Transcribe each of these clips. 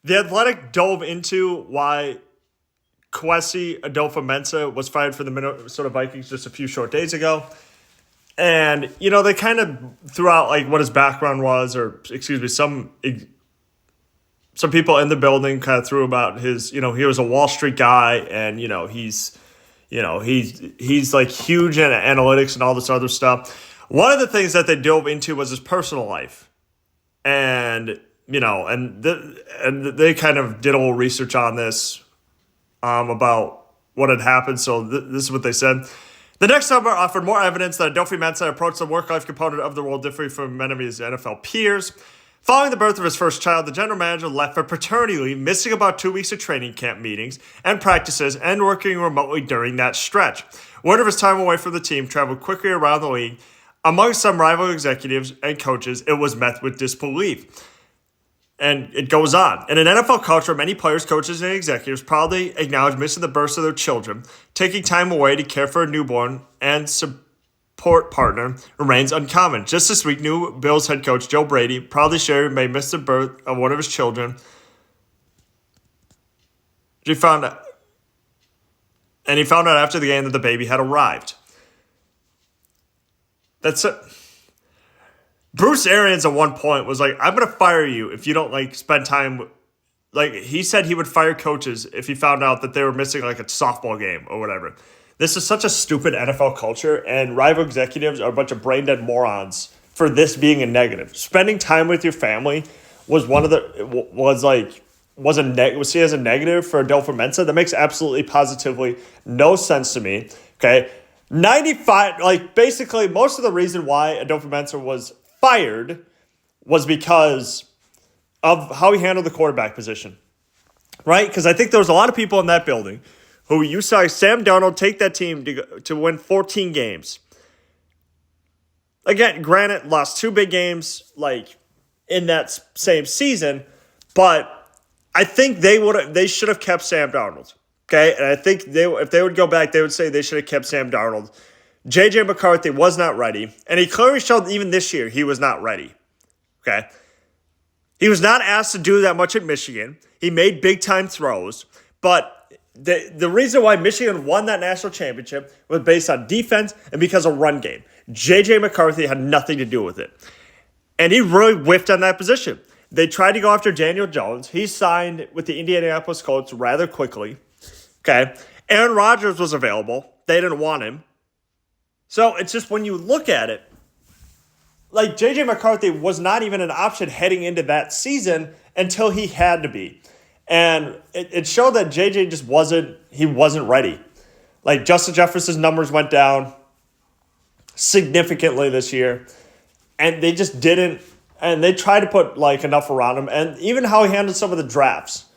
The Athletic dove into why Kwesi Adolfo-Mensah was fired for the Minnesota Vikings just a few short days ago. And, they kind of threw out, like, what his background was, or, excuse me, some people in the building kind of threw about his, he was a Wall Street guy, and, he's like huge in analytics and all this other stuff. One of the things that they dove into was his personal life. And, and they kind of did a little research on this about what had happened. So this is what they said. The next summer offered more evidence that Adolfo-Mensah approached the work-life component of the role differently from many of his NFL peers. Following the birth of his first child, the general manager left for paternity leave, missing about 2 weeks of training camp meetings and practices and working remotely during that stretch. Word of his time away from the team traveled quickly around the league. Among some rival executives and coaches, it was met with disbelief. And it goes on. In an NFL culture, many players, coaches, and executives proudly acknowledge missing the births of their children. Taking time away to care for a newborn and support partner remains uncommon. Just this week, new Bills head coach Joe Brady proudly shared he may miss the birth of one of his children. He found out after the game that the baby had arrived. That's it. Bruce Arians at one point was like, I'm going to fire you if you don't spend time. He said he would fire coaches if he found out that they were missing a softball game or whatever. This is such a stupid NFL culture, and rival executives are a bunch of brain dead morons for this being a negative. Spending time with your family was was seen as a negative for Adolfo-Mensah. That makes absolutely positively no sense to me. Okay. 95, basically most of the reason why Adolfo-Mensah was fired was because of how he handled the quarterback position, right? Because I think there was a lot of people in that building who you saw Sam Darnold take that team to win 14 games. Again, granted, lost 2 big games in that same season, but I think they should have kept Sam Darnold. Okay, and I think if they would go back, they would say they should have kept Sam Darnold. J.J. McCarthy was not ready, and he clearly showed even this year he was not ready. Okay, he was not asked to do that much at Michigan. He made big-time throws, but the reason why Michigan won that national championship was based on defense and because of run game. J.J. McCarthy had nothing to do with it, and he really whiffed on that position. They tried to go after Daniel Jones. He signed with the Indianapolis Colts rather quickly. Okay, Aaron Rodgers was available. They didn't want him. So it's just when you look at it, J.J. McCarthy was not even an option heading into that season until he had to be. And it showed that J.J. just wasn't ready. Justin Jefferson's numbers went down significantly this year. And they just didn't, and they tried to put enough around him. And even how he handled some of the drafts.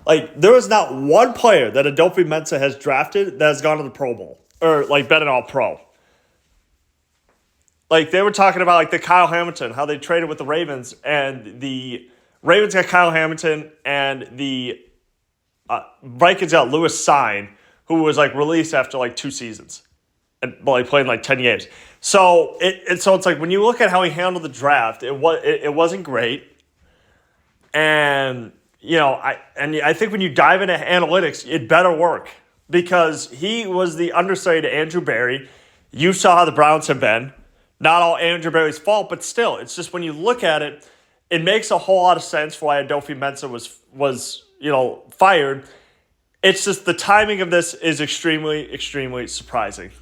There was not one player that Adolfo-Mensah has drafted that has gone to the Pro Bowl or been an All-Pro. They were talking about the Kyle Hamilton, how they traded with the Ravens, and the Ravens got Kyle Hamilton, and the Vikings got Lewis Sine, who was released after 2 seasons and playing 10 games. So it's when you look at how he handled the draft, it wasn't great, and. I think when you dive into analytics, it better work because he was the understudy to Andrew Berry. You saw how the Browns have been. Not all Andrew Berry's fault, but still, it's just when you look at it, it makes a whole lot of sense for why Adolfo-Mensah was fired. It's just the timing of this is extremely, extremely surprising.